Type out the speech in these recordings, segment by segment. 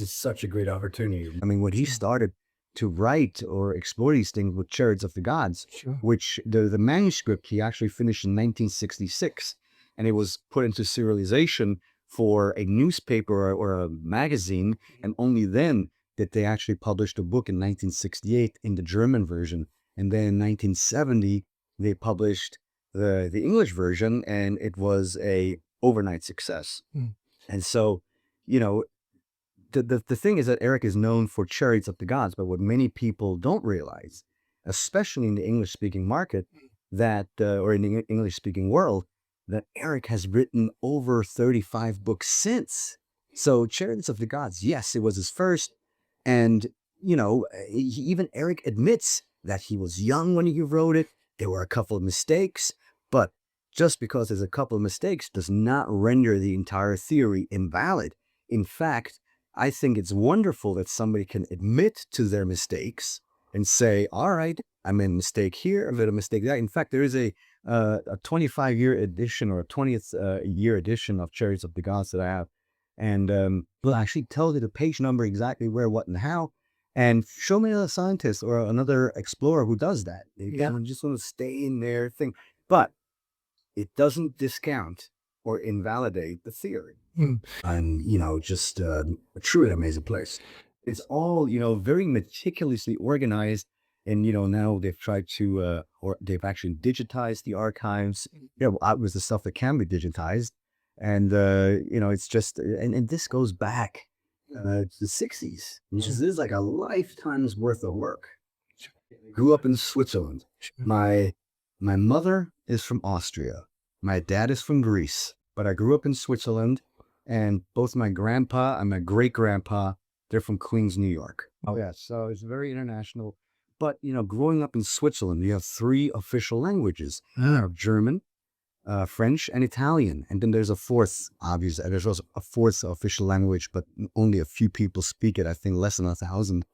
This is such a great opportunity. I mean, when he started to write or explore these things with Chariots of the Gods, Sure. which the manuscript he actually finished in 1966, and it was put into serialization for a newspaper or a magazine, and only then did they actually publish the book in 1968 in the German version, and then in 1970 they published the English version, and it was a overnight success. Mm. And so, you know, the thing is that Eric is known for Chariots of the Gods, but what many people don't realize, especially in the English-speaking market, that or in the English-speaking world, that Eric has written over 35 books since. So Chariots of the Gods, yes, it was his first, and even Eric admits that he was young when he wrote it. There were a couple of mistakes, but just because there's a couple of mistakes does not render the entire theory invalid. In fact, I think it's wonderful that somebody can admit to their mistakes and say, all right, I made a mistake here, I made a mistake there. In fact, there is a 25-year edition or a 20th year edition of Chariots of the Gods that I have. And will actually tell you the page number exactly where, what, and how. And show me another scientist or another explorer who does that. They just want to stay in their thing. But it doesn't discount or invalidate the theory. Mm. And, just a truly amazing place. It's all, very meticulously organized. And, now they've tried to, or they've actually digitized the archives. With the stuff that can be digitized. And, it's just, and this goes back to the 60s. This is like a lifetime's worth of work. Grew up in Switzerland. My mother is from Austria. My dad is from Greece. But I grew up in Switzerland, and both my grandpa and my great-grandpa, they're from Queens, New York. Oh, yeah. So it's very international. But, growing up in Switzerland, you have 3 official languages. German, French, and Italian. And then there's a fourth, obviously. There's also a fourth official language, but only a few people speak it. I think less than 1,000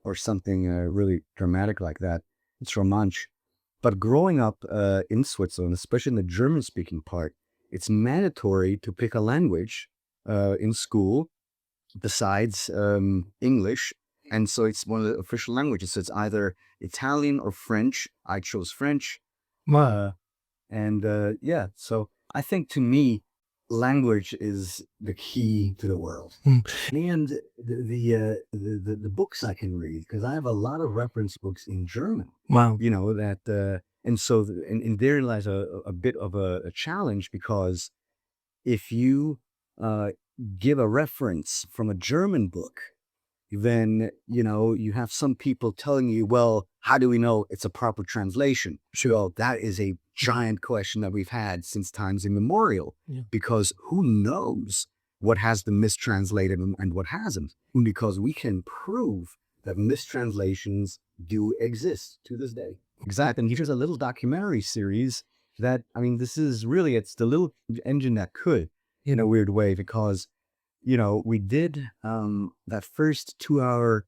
or something really dramatic like that. It's Romansh. But growing up in Switzerland, especially in the German-speaking part, it's mandatory to pick a language in school besides English. And so it's one of the official languages. So it's either Italian or French. I chose French. Wow. So I think to me, language is the key to the world. And the books I can read, because I have a lot of reference books in German. Wow. And so and therein lies a bit of a challenge, because if you give a reference from a German book, then, you have some people telling you, well, how do we know it's a proper translation? Sure. Well, that is a giant question that we've had since times immemorial, because who knows what has been mistranslated and what hasn't? Because we can prove that mistranslations do exist to this day. Exactly. And here's a little documentary series that, this is really, it's the little engine that could, in a weird way, because we did that first 2-hour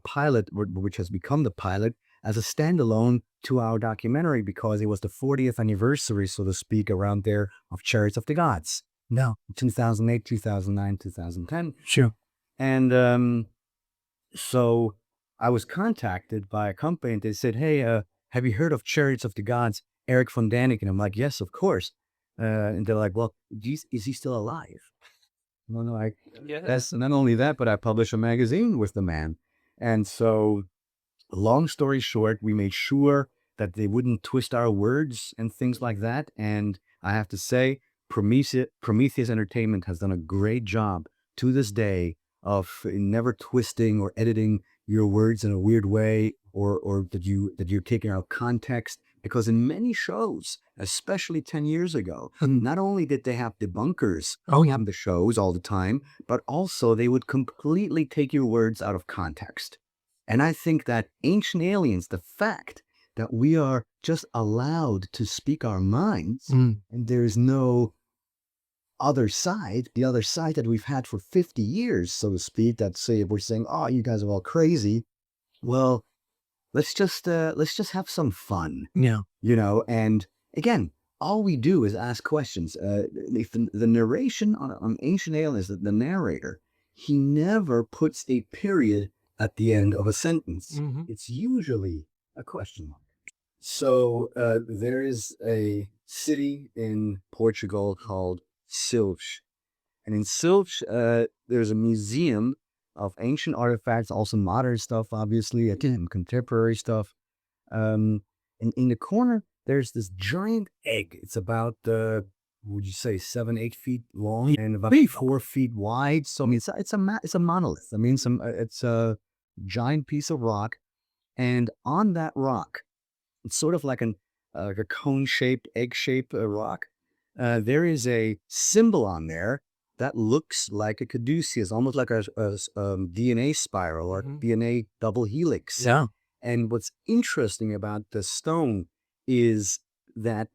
pilot, which has become the pilot, as a standalone 2-hour documentary, because it was the 40th anniversary, so to speak, around there of Chariots of the Gods. No, 2008, 2009, 2010. Sure. And so I was contacted by a company, and they said, hey, have you heard of Chariots of the Gods, Eric von Däniken? I'm like, yes, of course. And they're like, well, is he still alive? No, that's not only that, but I publish a magazine with the man. And so, long story short, we made sure that they wouldn't twist our words and things like that. And I have to say, Prometheus Entertainment has done a great job to this day of never twisting or editing your words in a weird way, or that you're taking out context. Because in many shows, especially 10 years ago, not only did they have debunkers on the shows all the time, but also they would completely take your words out of context. And I think that ancient aliens, the fact that we are just allowed to speak our minds, and there's no other side, the other side that we've had for 50 years, so to speak, that say, if we're saying, oh, you guys are all crazy, well, let's just have some fun. Yeah. And again, all we do is ask questions. If the narration on Ancient Aliens, the narrator, he never puts a period at the end of a sentence. It's usually a question mark. So there is a city in Portugal called Silves. And in Silves, there's a museum of ancient artifacts, also modern stuff, obviously, again, contemporary stuff. And in the corner, there's this giant egg. It's about, would you say, 7, 8 feet long and about 4 feet wide. So I mean, it's a monolith. I mean, it's a giant piece of rock, and on that rock, it's sort of like a cone-shaped, egg-shaped rock. There is a symbol on there that looks like a caduceus, almost like a DNA spiral or DNA double helix. Yeah. And what's interesting about the stone is that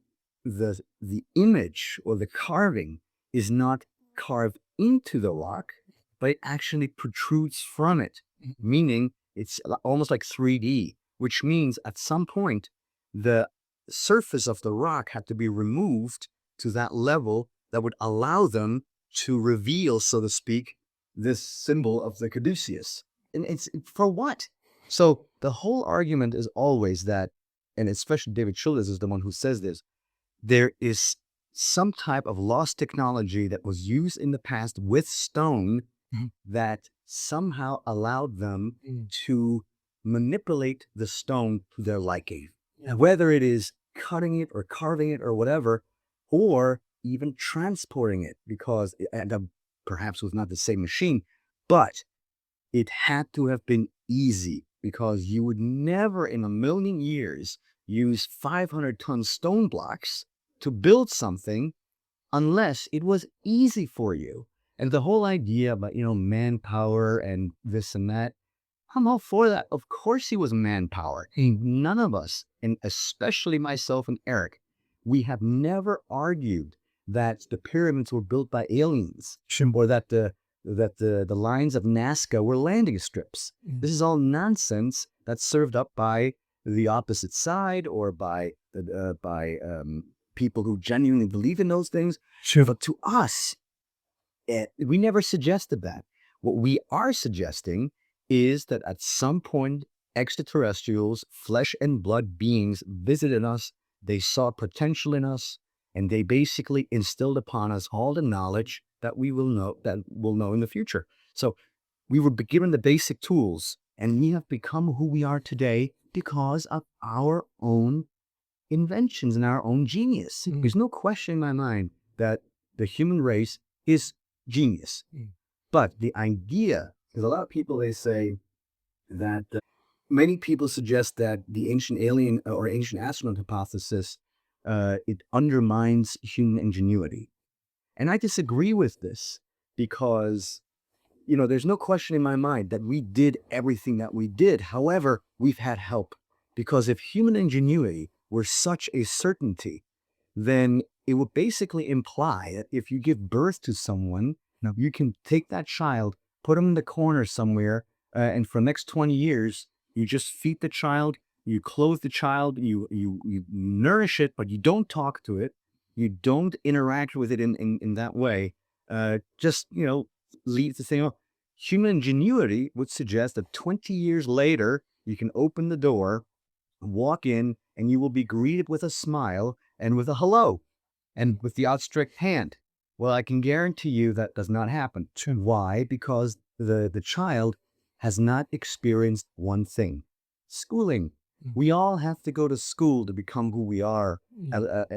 the image or the carving is not carved into the rock, but it actually protrudes from it, meaning it's almost like 3D, which means at some point the surface of the rock had to be removed to that level that would allow them to reveal, so to speak, this symbol of the caduceus. And it's for what? So the whole argument is always that, and especially David Childers is the one who says this, there is some type of lost technology that was used in the past with stone that somehow allowed them to manipulate the stone to their liking. Whether it is cutting it or carving it or whatever, or even transporting it, because perhaps was not the same machine, but it had to have been easy, because you would never in a million years use 500-ton stone blocks to build something unless it was easy for you. And the whole idea about, manpower and this and that, I'm all for that. Of course he was manpower. None of us, and especially myself and Eric, we have never argued that the pyramids were built by aliens, or that the lines of Nazca were landing strips. This is all nonsense that's served up by the opposite side or by people who genuinely believe in those things. But to us, we never suggested that. What we are suggesting is that at some point, extraterrestrials, flesh and blood beings visited us. They saw potential in us, and they basically instilled upon us all the knowledge that we'll know in the future. So we were given the basic tools, and we have become who we are today because of our own inventions and our own genius. There's no question in my mind that the human race is genius. But the idea, because a lot of people, they say that many people suggest that the ancient alien or ancient astronaut hypothesis, it undermines human ingenuity. And I disagree with this because, there's no question in my mind that we did everything that we did. However, we've had help, because if human ingenuity were such a certainty, then it would basically imply that if you give birth to someone, you can take that child, put him in the corner somewhere, and for the next 20 years, you just feed the child, you clothe the child, you nourish it, but you don't talk to it, you don't interact with it in that way. Just, leave the thing. Human ingenuity would suggest that 20 years later, you can open the door, walk in, and you will be greeted with a smile and with a hello and with the outstretched hand. Well, I can guarantee you that does not happen. Why? Because the child has not experienced one thing: schooling. We all have to go to school to become who we are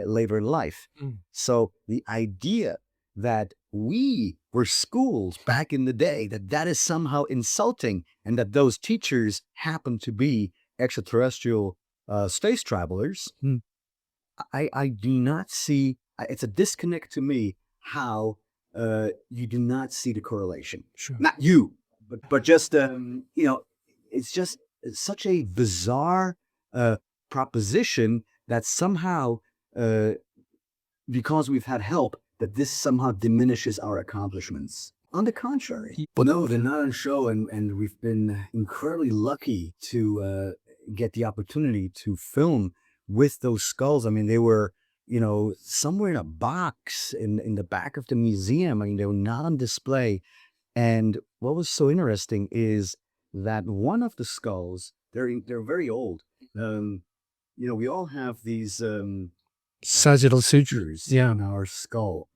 later in life. So the idea that we were schools back in the day, that is somehow insulting, and that those teachers happen to be extraterrestrial space travelers, I do not see. It's a disconnect to me how you do not see the correlation. Not you, but just it's just such a bizarre proposition that somehow, because we've had help, that this somehow diminishes our accomplishments. On the contrary. Well, no, they're not on show, and we've been incredibly lucky to get the opportunity to film with those skulls. I mean, they were, somewhere in a box in the back of the museum. I mean, they were not on display. And what was so interesting is that one of the skulls, they're very old. We all have these Sagittal suture. sutures Yeah. in our skull,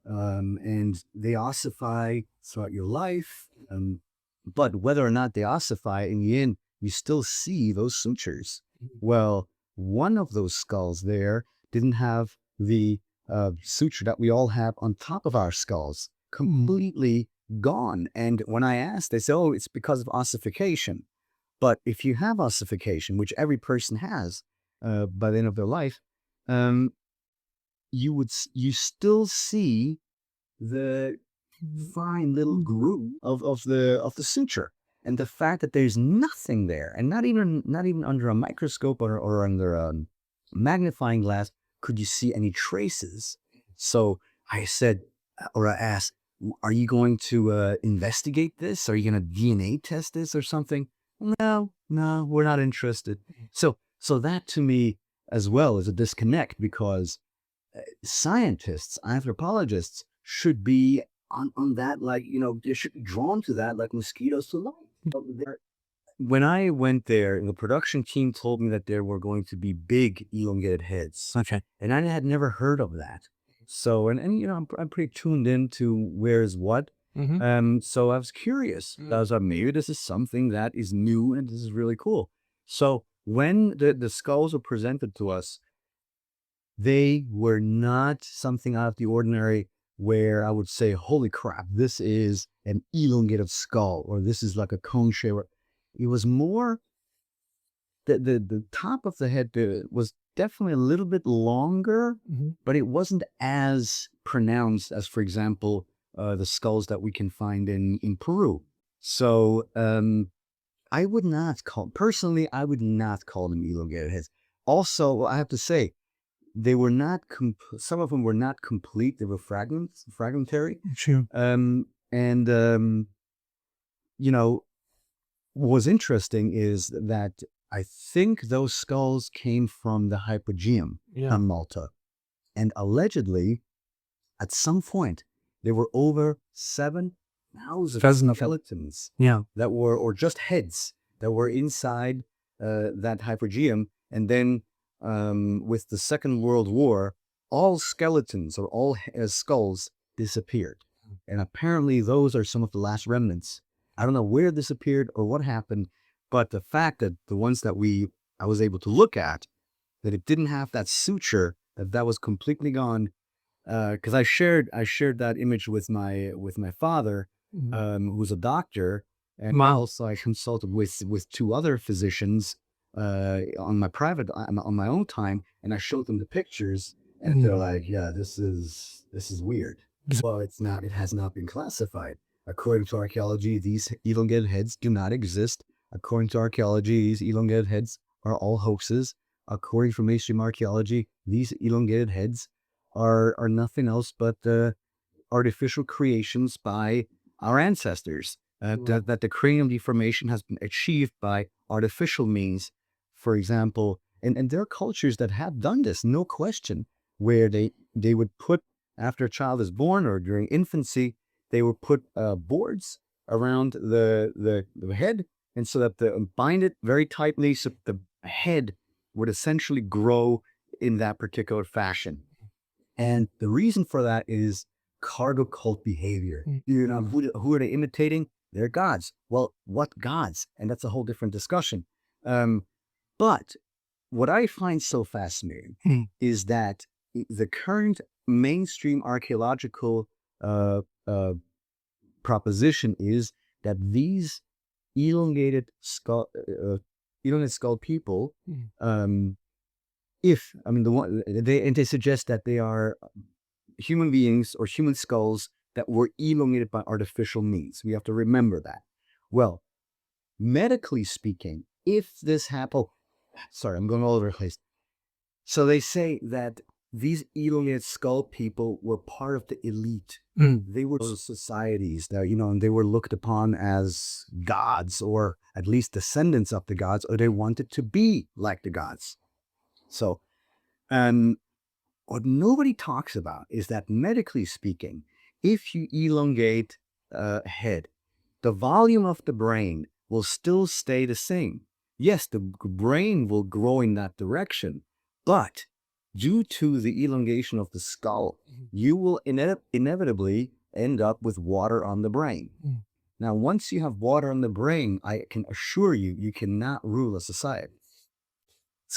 and they ossify throughout your life. But whether or not they ossify, in the end, you still see those sutures. Well, one of those skulls there didn't have the suture that we all have on top of our skulls, completely gone. And when I asked, they said, oh, it's because of ossification. But if you have ossification, which every person has by the end of their life, um, you still see the fine little groove of the suture, and the fact that there's nothing there, and not even under a microscope or under a magnifying glass could you see any traces. So I said, or I asked, are you going to investigate this? Are you going to DNA test this or something? No, we're not interested. So that to me as well is a disconnect, because scientists, anthropologists should be on that, like, they should be drawn to that like mosquitoes to light. When I went there, the production team told me that there were going to be big elongated heads. Okay. And I had never heard of that. So, and I'm pretty tuned into where's what. So I was curious. I was like, maybe this is something that is new and this is really cool. So when the skulls were presented to us, they were not something out of the ordinary where I would say, holy crap, this is an elongated skull, or this is like a cone shape. It was more the top of the head was definitely a little bit longer, but it wasn't as pronounced as, for example, the skulls that we can find in Peru. So I would not call them elongated heads. Also, I have to say, they were not, some of them were not complete. They were fragmentary. Sure. And, what was interesting is that I think those skulls came from the Hypogeum on Malta. And allegedly, at some point, there were over 7,000 skeletons that were, or just heads that were inside that Hypogeum. And then with the Second World War, all skeletons or all skulls disappeared. And apparently those are some of the last remnants. I don't know where this appeared or what happened, but the fact that the ones that I was able to look at, that it didn't have that suture, that was completely gone. Because I shared that image with my father, who's a doctor, and also I consulted with two other physicians on my own time, and I showed them the pictures, and they're like, "Yeah, this is weird." Well, it's not. It has not been classified. According to archaeology, these elongated heads do not exist. According to archaeology, these elongated heads are all hoaxes. According to mainstream archaeology, these elongated heads are nothing else but artificial creations by our ancestors. That the cranial deformation has been achieved by artificial means. For example, and there are cultures that have done this, no question, where they would put, after a child is born or during infancy, they would put boards around the head, and so that bind it very tightly, so the head would essentially grow in that particular fashion. And the reason for that is cargo cult behavior. Who are they imitating? They're gods. Well, what gods? And that's a whole different discussion. But what I find so fascinating is that the current mainstream archaeological proposition is that these elongated skull people, they suggest that they are human beings or human skulls that were elongated by artificial means. We have to remember that. Well, medically speaking, if this happened, sorry, I'm going all over the place. So they say that these elongated skull people were part of the elite. They were those societies that, and they were looked upon as gods, or at least descendants of the gods, or they wanted to be like the gods. So, what nobody talks about is that medically speaking, if you elongate a head, the volume of the brain will still stay the same. Yes, the brain will grow in that direction, but due to the elongation of the skull, you will inevitably end up with water on the brain. Now, once you have water on the brain, I can assure you, you cannot rule a society.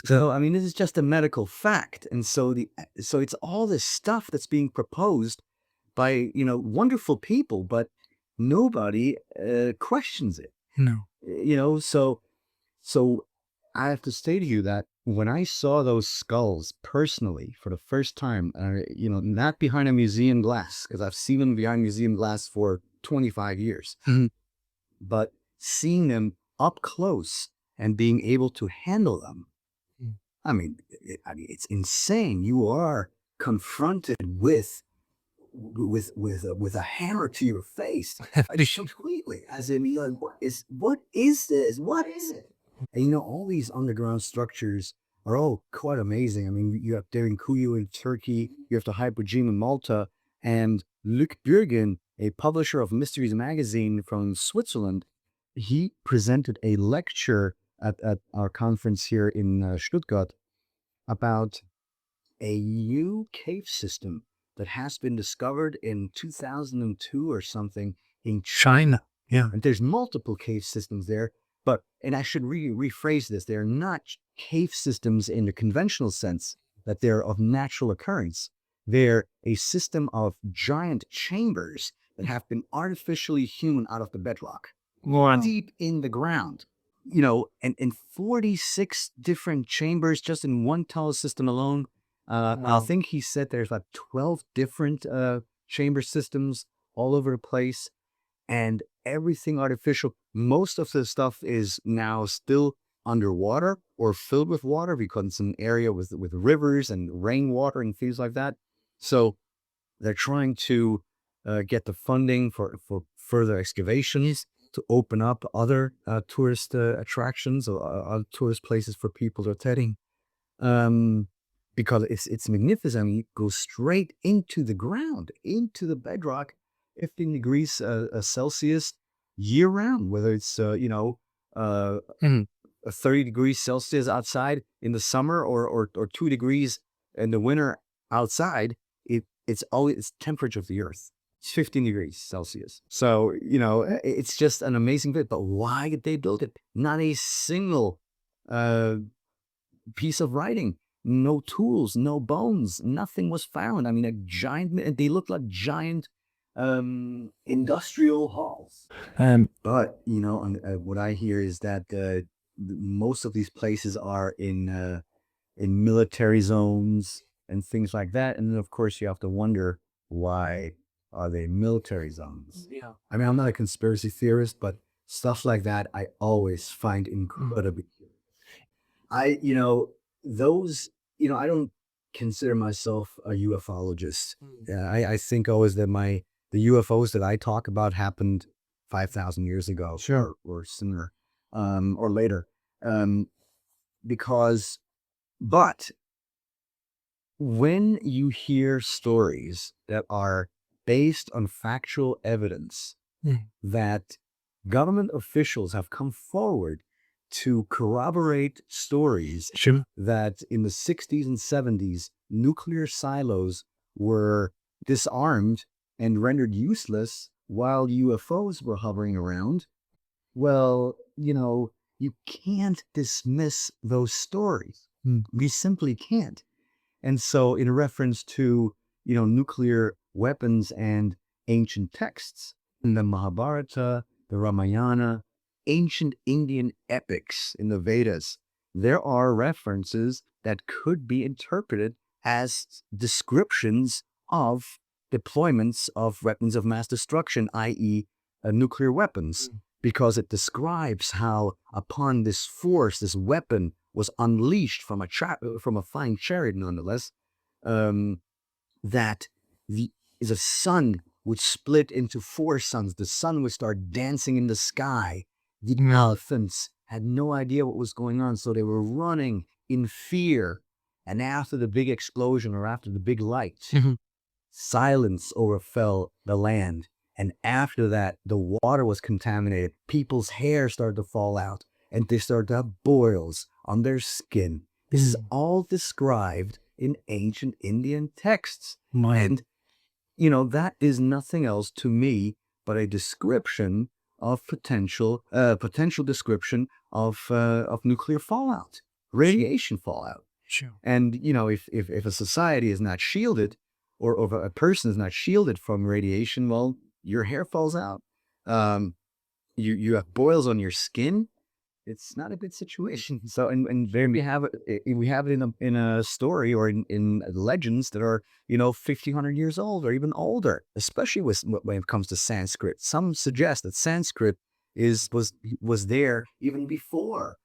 So, I mean, this is just a medical fact. And so it's all this stuff that's being proposed by, wonderful people, but nobody questions it. No. So I have to say to you that when I saw those skulls personally for the first time, not behind a museum glass, because I've seen them behind museum glass for 25 years, but seeing them up close and being able to handle them, I mean, it's insane. You are confronted with a hammer to your face, completely. As in, you're like, what is this? What is it? And all these underground structures are all quite amazing. I mean, you have Derinkuyu in Turkey, you have the Hypogene in Malta, and Luc Bürgen, a publisher of Mysteries magazine from Switzerland, he presented a lecture at our conference here in Stuttgart about a new cave system that has been discovered in 2002 or something in China. Yeah. And there's multiple cave systems there, and I should rephrase this, they're not cave systems in the conventional sense that they're of natural occurrence. They're a system of giant chambers that have been artificially hewn out of the bedrock, deep in the ground. And 46 different chambers just in one tunnel system alone. I think he said there's like 12 different chamber systems all over the place, and everything artificial. Most of the stuff is now still underwater or filled with water because it's an area with rivers and rainwater and things like that. So they're trying to get the funding for further excavations to open up other tourist attractions or other tourist places for people to attend. Because it's magnificent. I mean, you go straight into the ground, into the bedrock, 15 degrees Celsius year round, whether it's, 30 degrees Celsius outside in the summer or 2 degrees in the winter outside, it's always temperature of the earth. It's 15 degrees Celsius. So, it's just an amazing bit. But why did they build it? Not a single piece of writing. No tools, no bones, nothing was found. I mean, they look like giant industrial halls. But, what I hear is that most of these places are in military zones and things like that. And then, of course, you have to wonder, why are they military zones? Yeah. I mean, I'm not a conspiracy theorist, but stuff like that I always find incredibly curious. I don't consider myself a ufologist. I think always that the UFOs that I talk about happened 5,000 years ago, Sure. or sooner, or later. But when you hear stories that are based on factual evidence that government officials have come forward to corroborate stories that in the 60s and 70s, nuclear silos were disarmed and rendered useless while UFOs were hovering around, well, you can't dismiss those stories. We simply can't. And so in reference to, nuclear weapons and ancient texts, in the Mahabharata, the Ramayana, ancient Indian epics in the Vedas, there are references that could be interpreted as descriptions of deployments of weapons of mass destruction, i.e. Nuclear weapons, because it describes how upon this force, this weapon was unleashed from a flying chariot, nonetheless, that the sun would split into 4 suns. The sun would start dancing in the sky. The elephants had no idea what was going on, so they were running in fear. And after the big explosion or after the big light, silence overfell the land. And after that, the water was contaminated. People's hair started to fall out and they started to have boils on their skin. This is all described in ancient Indian texts. And, that is nothing else to me but a description of potential description of nuclear fallout, radiation fallout. Sure. And, if a society is not shielded or if a person is not shielded from radiation, well, your hair falls out. You have boils on your skin. It's not a good situation. So, and there we have it in a story or in legends that are, 1,500 years old or even older, especially when it comes to Sanskrit. Some suggest that Sanskrit was there even before,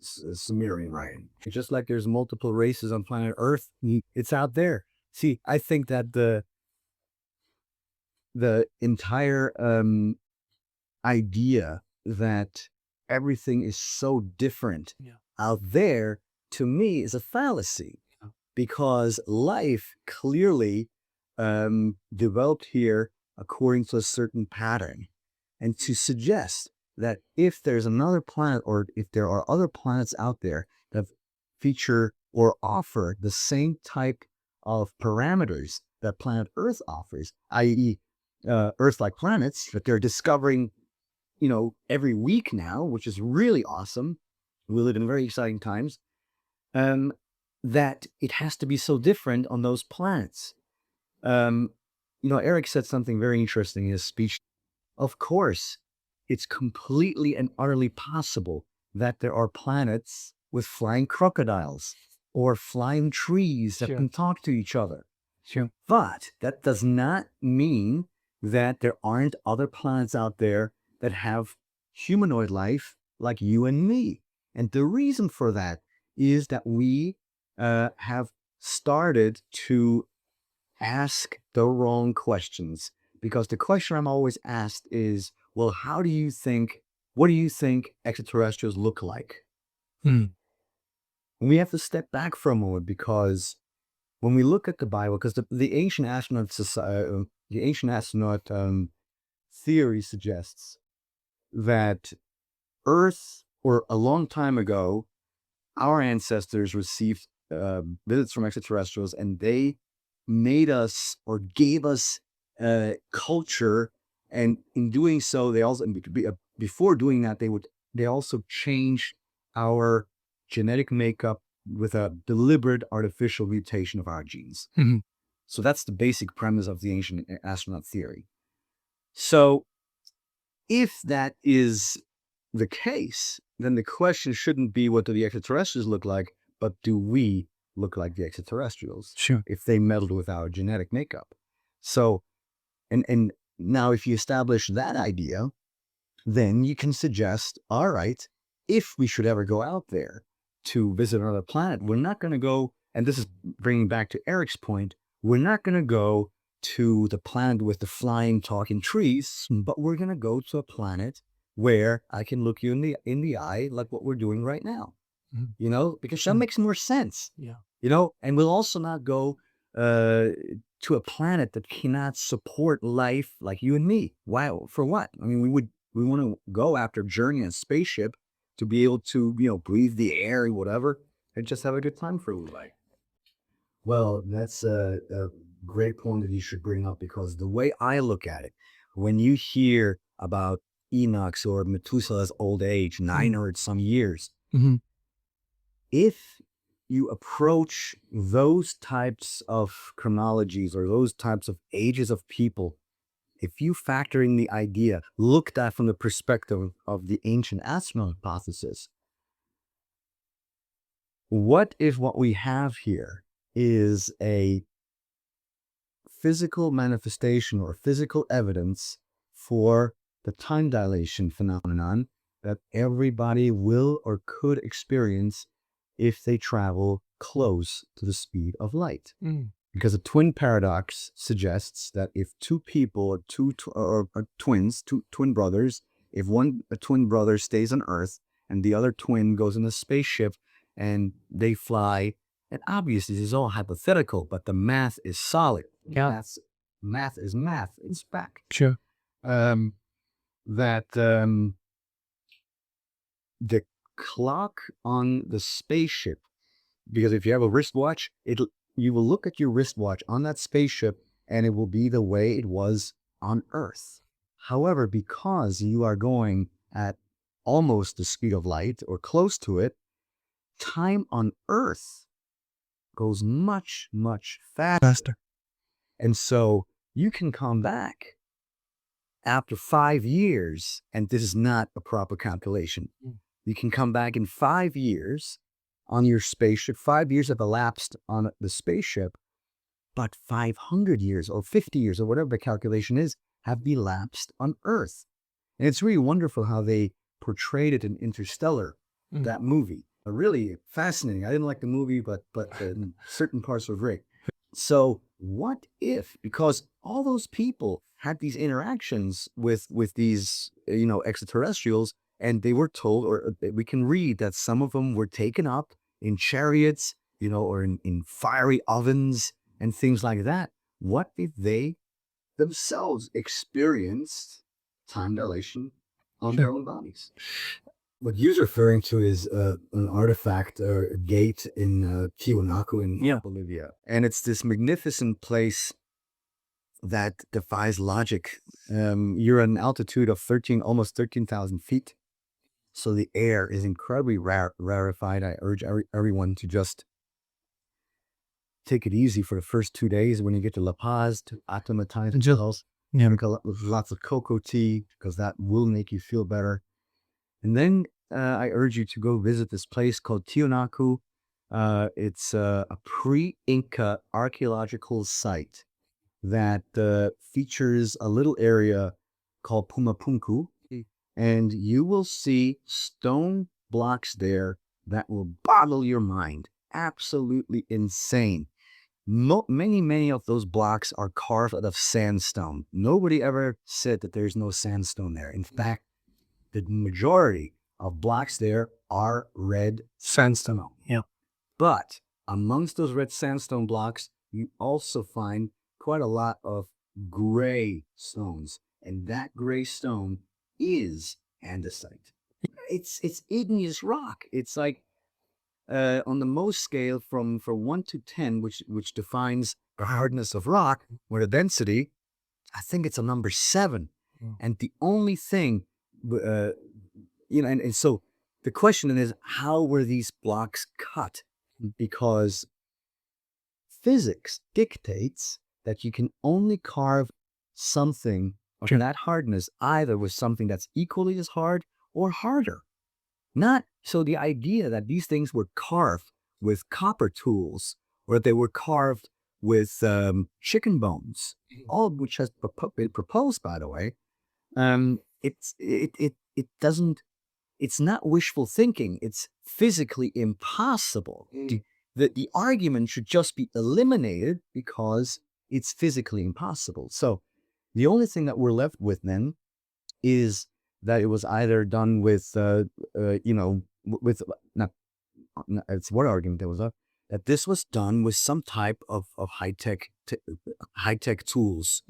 Sumerian writing. Just like there's multiple races on planet Earth, it's out there. See, I think that the entire idea that everything is so different out there, to me, is a fallacy, because life clearly developed here according to a certain pattern. And to suggest that if there's another planet or if there are other planets out there that feature or offer the same type of parameters that planet Earth offers, i.e., Earth-like planets that they're discovering, every week now, which is really awesome. We live in very exciting times. That it has to be so different on those planets. Eric said something very interesting in his speech. Of course, it's completely and utterly possible that there are planets with flying crocodiles or flying trees that can talk to each other. Sure. But that does not mean that there aren't other planets out there that have humanoid life like you and me. And the reason for that is that we have started to ask the wrong questions. Because the question I'm always asked is, well, what do you think extraterrestrials look like? We have to step back for a moment, because when we look at the Bible, because the ancient astronaut theory suggests that Earth, or a long time ago, our ancestors received visits from extraterrestrials, and they made us or gave us culture. And in doing so, they also, before doing that, they also changed our genetic makeup with a deliberate artificial mutation of our genes. So that's the basic premise of the ancient astronaut theory. So if that is the case, then the question shouldn't be what do the extraterrestrials look like, but do we look like the extraterrestrials? Sure. If they meddled with our genetic makeup. So, and now if you establish that idea, then you can suggest, all right, if we should ever go out there to visit another planet, we're not going to go, and this is bringing back to Eric's point, we're not going to go to the planet with the flying, talking trees, but we're going to go to a planet where I can look you in the eye, like what we're doing right now, because that makes more sense. And we'll also not go to a planet that cannot support life like you and me. Wow, for what? I mean, we want to go after journey in a spaceship to be able to, breathe the air and whatever, and just have a good time for a little while. Well, that's a great point that you should bring up, because the way I look at it, when you hear about Enoch's or Methuselah's old age, 900 some years, if you approach those types of chronologies or those types of ages of people, if you factor in the idea, looked at from the perspective of the ancient astronaut hypothesis, what if what we have here is a physical manifestation or physical evidence for the time dilation phenomenon that everybody will or could experience if they travel close to the speed of light? Because the twin paradox suggests that if two people, twin brothers, if a twin brother stays on Earth and the other twin goes in a spaceship and they fly, and obviously this is all hypothetical, but the math is solid. Yeah. That's math is math. It's back. Sure. That the clock on the spaceship, because if you have a wristwatch, you will look at your wristwatch on that spaceship and it will be the way it was on Earth. However, because you are going at almost the speed of light or close to it, time on Earth goes much, much faster. And so you can come back after 5 years, and this is not a proper calculation. You can come back in 5 years on your spaceship. 5 years have elapsed on the spaceship, but 500 years or 50 years or whatever the calculation is have elapsed on Earth. And it's really wonderful how they portrayed it in Interstellar, that movie. Really fascinating. I didn't like the movie, but certain parts were great. So what if, because all those people had these interactions with these, extraterrestrials, and they were told, or we can read that some of them were taken up in chariots, or in fiery ovens and things like that. What if they themselves experienced time dilation on their own bodies? What you're referring to is an artifact or a gate in Tiwanaku in Bolivia. And it's this magnificent place that defies logic. You're at an altitude of almost 13,000 feet. So the air is incredibly rarefied. I urge everyone to just take it easy for the first 2 days. When you get to La Paz, to acclimatize yourselves. Drink lots of cocoa tea, because that will make you feel better. And then I urge you to go visit this place called Tiwanaku. It's a pre-Inca archaeological site that features a little area called Pumapunku. And you will see stone blocks there that will boggle your mind. Absolutely insane. Many of those blocks are carved out of sandstone. Nobody ever said that there's no sandstone there. In fact, the majority of blocks there are red sandstone. Yeah. But amongst those red sandstone blocks, you also find quite a lot of gray stones. And that gray stone is andesite. It's igneous rock. It's like on the Mohs scale from 1 to 10, which defines the hardness of rock, where the density, I think it's a number 7. And the only thing, and so the question is, how were these blocks cut? Because physics dictates that you can only carve something of that hardness either with something that's equally as hard or harder. So the idea that these things were carved with copper tools, or they were carved with chicken bones, all of which has been proposed, by the way, it's not wishful thinking. It's physically impossible. The argument should just be eliminated because it's physically impossible. So the only thing that we're left with then is that it was either done with, it's what argument there was up, that this was done with some type of high-tech tools,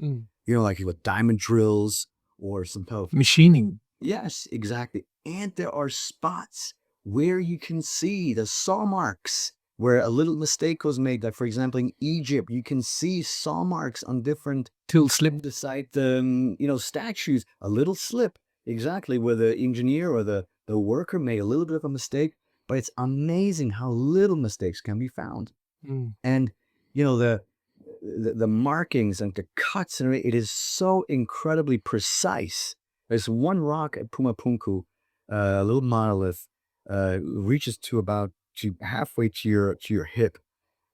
like with diamond drills or some type of Machining. Yes, exactly. And there are spots where you can see the saw marks where a little mistake was made. Like, for example, in Egypt, you can see saw marks on different Tool slip. beside statues. A little slip, exactly, where the engineer or the worker made a little bit of a mistake. But it's amazing how little mistakes can be found. And, the markings and the cuts, and it is so incredibly precise. There's one rock at Pumapunku, a little monolith, reaches to halfway to your hip,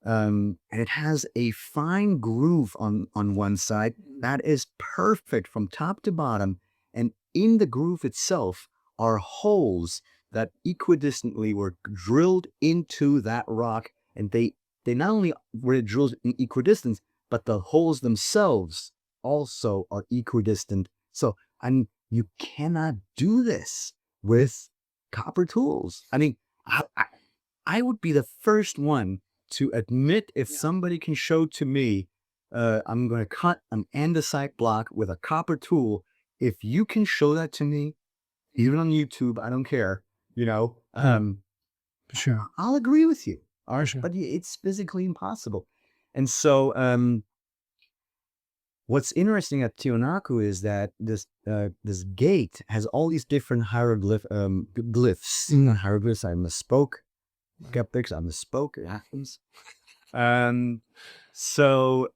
and it has a fine groove on one side that is perfect from top to bottom, and in the groove itself are holes that equidistantly were drilled into that rock, and they not only were drilled in equidistance, but the holes themselves also are equidistant. So, you cannot do this with copper tools. I mean, I would be the first one to admit if somebody can show to me I'm going to cut an andesite block with a copper tool. If you can show that to me, even on YouTube, I don't care, Sure. I'll agree with you. All right, Sure. but it's physically impossible. And so, what's interesting at Tiwanaku is that this gate has all these different glyphs. Not hieroglyphs. I misspoke. Skeptics. I misspoke. It happens. So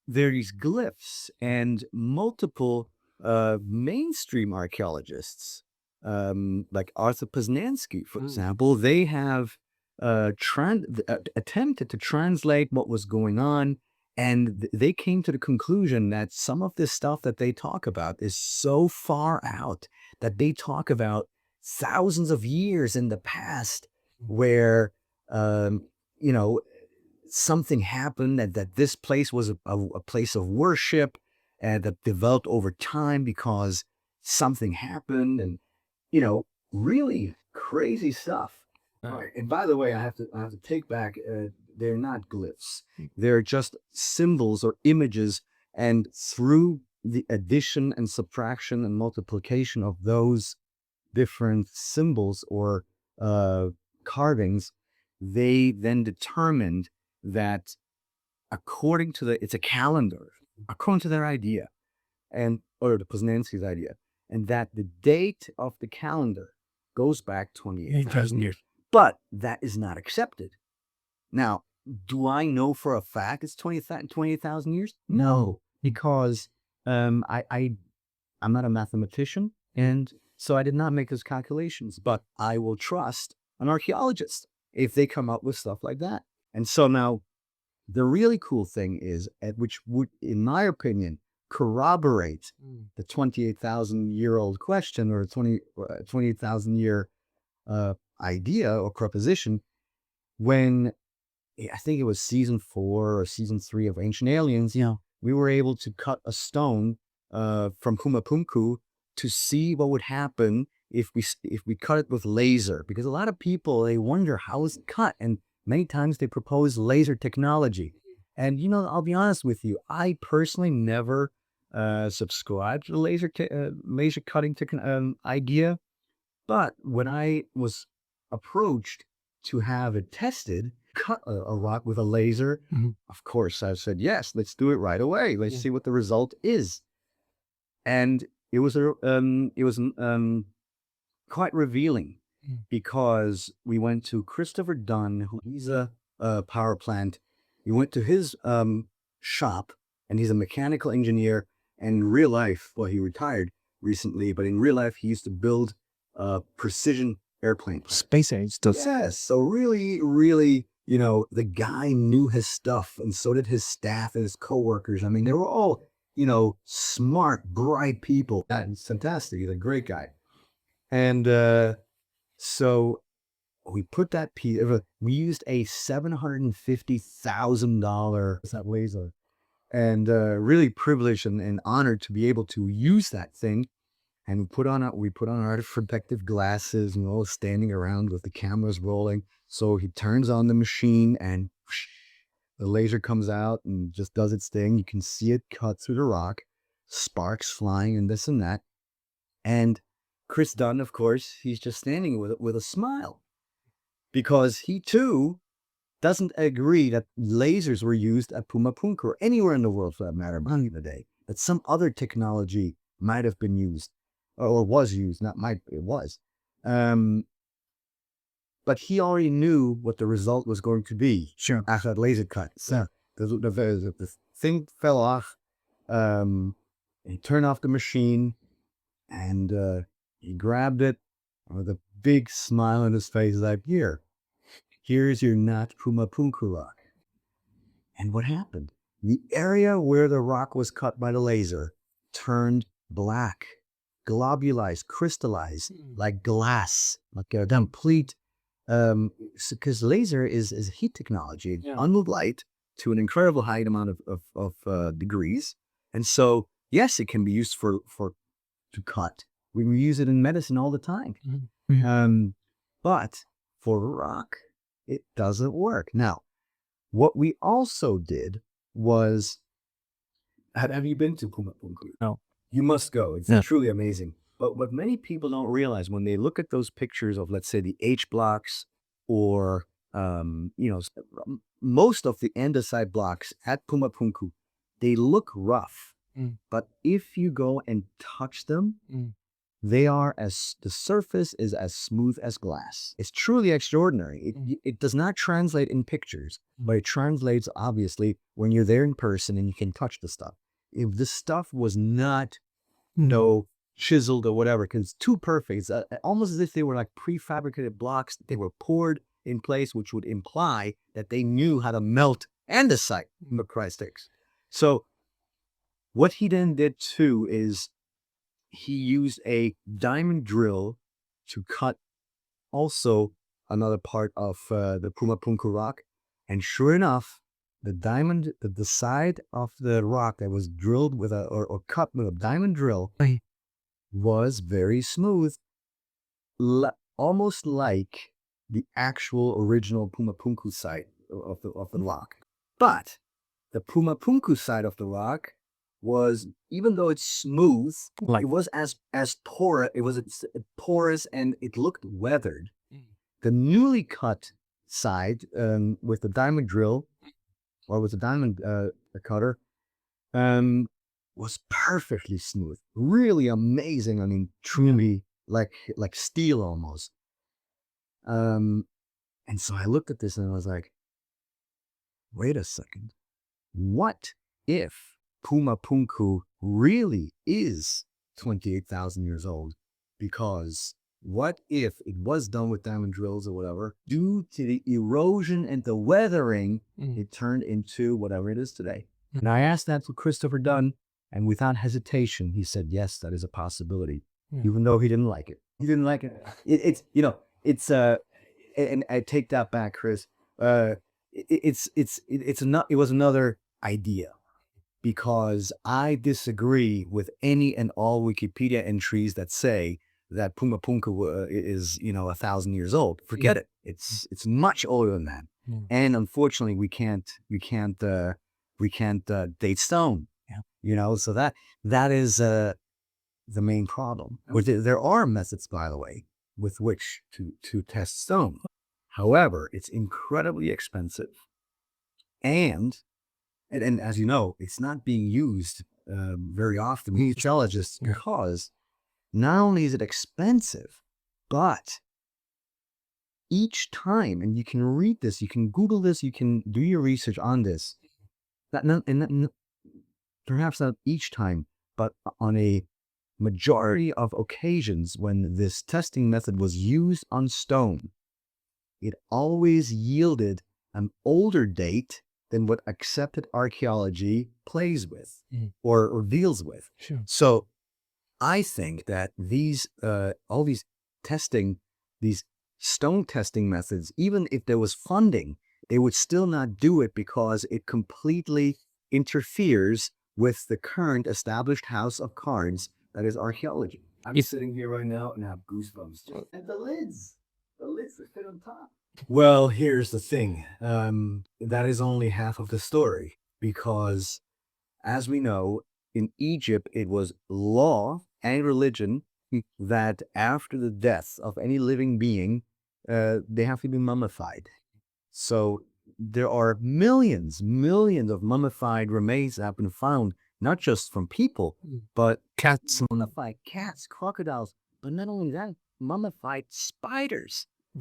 there are these glyphs, and multiple mainstream archaeologists, like Arthur Poznansky, for example, they have attempted to translate what was going on, and they came to the conclusion that some of this stuff that they talk about is so far out that they talk about thousands of years in the past where, you know, something happened and that this place was a place of worship and that developed over time because something happened and, really crazy stuff. All right. And by the way, I have to take back, they're not glyphs. They're just symbols or images. And through the addition and subtraction and multiplication of those different symbols or carvings, they then determined that it's a calendar, according to their idea, or the Poznansky's idea, and that the date of the calendar goes back 28,000 years. But that is not accepted. Now, do I know for a fact it's 28,000 years? No, because I'm not a mathematician, and so I did not make those calculations, but I will trust an archaeologist if they come up with stuff like that. And so now the really cool thing is, which would, in my opinion, corroborate the 28,000-year-old question or 28,000-year idea or proposition, when I think it was season 4 or season 3 of Ancient Aliens, we were able to cut a stone from Pumapunku to see what would happen if we cut it with laser. Because a lot of people, they wonder how is it cut, and many times they propose laser technology. And I'll be honest with you, I personally never subscribed to the laser cutting idea. But when I was approached to have it tested, cut a rock with a laser, of course I said, yes, let's do it right away. Let's see what the result is. And it was quite revealing, because we went to Christopher Dunn, he's a power plant. We went to his shop, and he's a mechanical engineer. And in real life, well, he retired recently, but in real life, he used to build precision airplane planes. Space age. Yes. So really, really, the guy knew his stuff, and so did his staff and his coworkers. I mean, they were all, smart, bright people. That's fantastic. He's a great guy. And so we put that piece, we used a $750,000 laser, and really privileged and honored to be able to use that thing. And we put on our protective glasses, and we're all standing around with the cameras rolling. So he turns on the machine, and the laser comes out and just does its thing. You can see it cut through the rock, sparks flying and this and that. And Chris Dunn, of course, he's just standing with a smile, because he too doesn't agree that lasers were used at Pumapunku or anywhere in the world for that matter back in the day, that some other technology might have been used or was used, it was. But he already knew what the result was going to be after that laser cut. So the thing fell off. He turned off the machine, and he grabbed it with a big smile on his face, like, here's your not Pumapunku rock. And what happened? The area where the rock was cut by the laser turned black, globulized, crystallized, like glass, like a complete, because laser is heat technology, unmoved light to an incredible high amount of degrees. And so, yes, it can be used to cut. We use it in medicine all the time. But for rock, it doesn't work. Now, what we also did was Have you been to Pumapunku? No. You must go. It's Yeah. truly amazing. But what many people don't realize when they look at those pictures of, let's say, the H blocks or, most of the andesite blocks at Pumapunku, they look rough. Mm. But if you go and touch them, the surface is as smooth as glass. It's truly extraordinary. It does not translate in pictures, but it translates obviously when you're there in person and you can touch the stuff. If the stuff was not chiseled or whatever, because it's too perfect, it's almost as if they were like prefabricated blocks. They were poured in place, which would imply that they knew how to melt andesite, for Christ's sakes. So what he then did too is he used a diamond drill to cut also another part of the Pumapunku rock. And sure enough, the side of the rock that was drilled with or cut with a diamond drill was very smooth, almost like the actual original Pumapunku side of the rock. But the Pumapunku side of the rock was, even though it's smooth, it was as porous. It was porous and it looked weathered. The newly cut side with the diamond drill or with the diamond cutter was perfectly smooth, really amazing. I mean, truly like steel almost. And so I looked at this and I was like, wait a second. What if Pumapunku really is 28,000 years old? Because what if it was done with diamond drills or whatever, due to the erosion and the weathering, it turned into whatever it is today? And I asked that to Christopher Dunn, and without hesitation, he said, yes, that is a possibility, even though he didn't like it. He didn't like it. And I take that back, Chris. It was another idea, because I disagree with any and all Wikipedia entries that say that Pumapunku is 1,000 years old. Forget it. It's much older than that. And unfortunately, we can't date stone. So that is the main problem. There are methods, by the way, with which to test stone. However, it's incredibly expensive, and as you know, it's not being used very often by geologists, because not only is it expensive, but each time, and you can read this, you can Google this, you can do your research on this, perhaps not each time, but on a majority of occasions when this testing method was used on stone, it always yielded an older date than what accepted archaeology plays with or deals with. Sure. So I think that all these stone testing methods, even if there was funding, they would still not do it because it completely interferes with the current established house of cards that is archaeology. I'm sitting here right now and have goosebumps. And the lids that fit on top. Well, here's the thing. That is only half of the story, because as we know, in Egypt, it was law and religion that after the death of any living being, they have to be mummified. So there are millions of mummified remains that have been found, not just from people, but Cats. mummified cats, crocodiles, but not only that, mummified spiders. I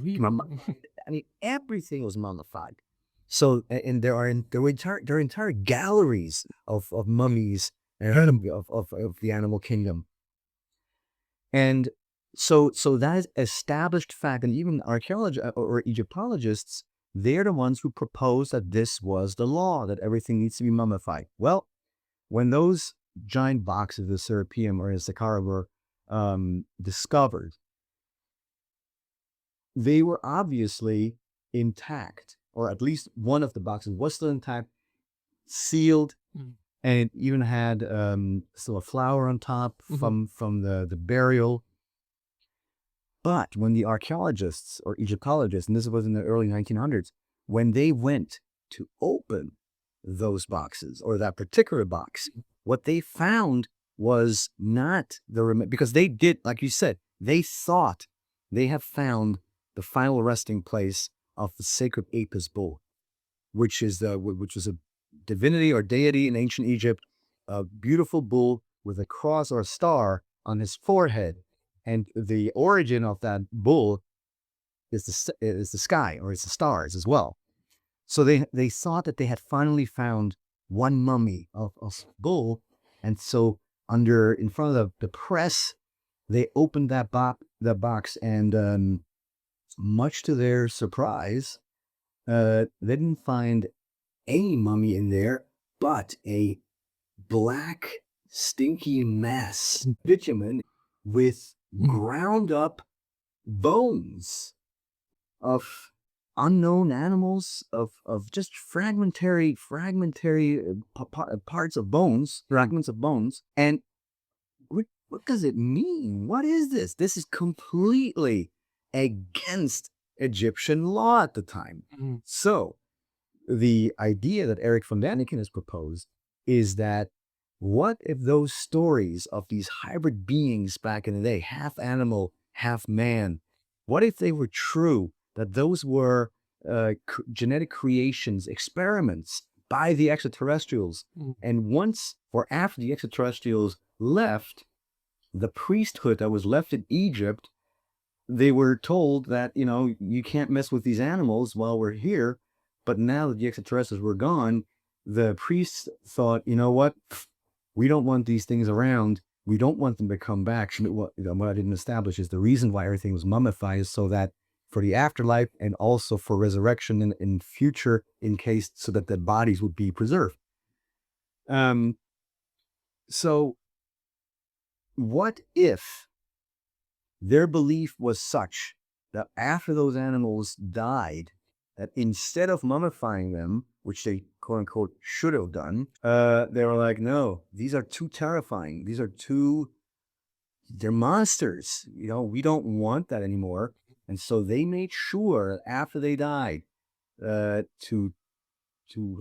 mean, everything was mummified. So, and there are entire galleries of mummies of the animal kingdom. And so that is established fact, and even archaeologists or Egyptologists, they're the ones who propose that this was the law, that everything needs to be mummified. Well, when those giant boxes, the Serapeum or the Saqqara, were discovered, they were obviously intact, or at least one of the boxes was still intact, sealed, and it even had still a flower on top from the burial. But when the archaeologists or Egyptologists, and this was in the early 1900s, when they went to open those boxes or that particular box, what they found was not because they did, like you said, they thought they have found the final resting place of the sacred Apis bull, which was a divinity or deity in ancient Egypt, a beautiful bull with a cross or a star on his forehead, and the origin of that bull is the sky, or it's the stars as well. So they thought that they had finally found one mummy of bull, and so in front of the press, they opened that box, and much to their surprise, they didn't find any mummy in there, but a black, stinky mess, bitumen, with ground up bones of unknown animals, of just fragmentary parts of bones, fragments of bones. And what does it mean? What is this? This is completely against Egyptian law at the time. So the idea that Eric von Daniken has proposed is that, what if those stories of these hybrid beings back in the day, half animal, half man, what if they were true, that those were genetic creations, experiments by the extraterrestrials? And once or after the extraterrestrials left, the priesthood that was left in Egypt, they were told that, you can't mess with these animals while we're here. But now that the extraterrestrials were gone, the priests thought, you know what? We don't want these things around. We don't want them to come back. What I didn't establish is the reason why everything was mummified is so that for the afterlife, and also for resurrection in future, in case, so that the bodies would be preserved. So what if their belief was such that after those animals died, that instead of mummifying them, which they quote unquote should have done, they were like, no, these are too terrifying. They're monsters. We don't want that anymore. And so they made sure after they died, to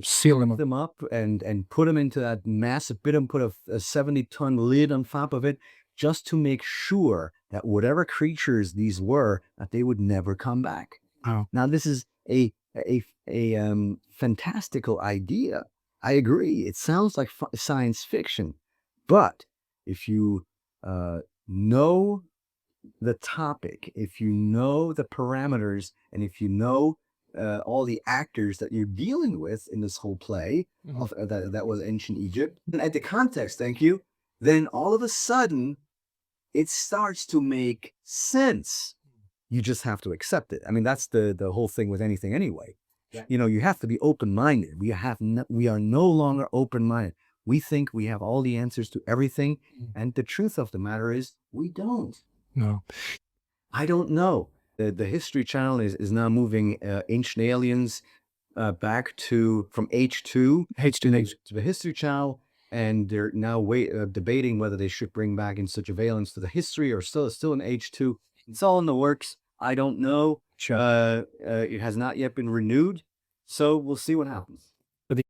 Seal them up and put them into that massive bit, and put a 70-ton lid on top of it, just to make sure that whatever creatures these were, that they would never come back. Oh. Now, this is a fantastical idea. I agree. It sounds like science fiction, but if you know the topic, if you know the parameters, and if you know all the actors that you're dealing with in this whole play of that was ancient Egypt, and at the context, thank you, then all of a sudden it starts to make sense. You just have to accept it. I mean, that's the whole thing with anything anyway. Yeah. You have to be open-minded. We are no longer open-minded. We think we have all the answers to everything, and the truth of the matter is we don't. No. I don't know. The History Channel is now moving Ancient Aliens back from H2 to the History Channel, and they're now debating whether they should bring back In Search of Aliens to the History, or still in H2. It's all in the works. I don't know. Sure. It has not yet been renewed, so we'll see what happens.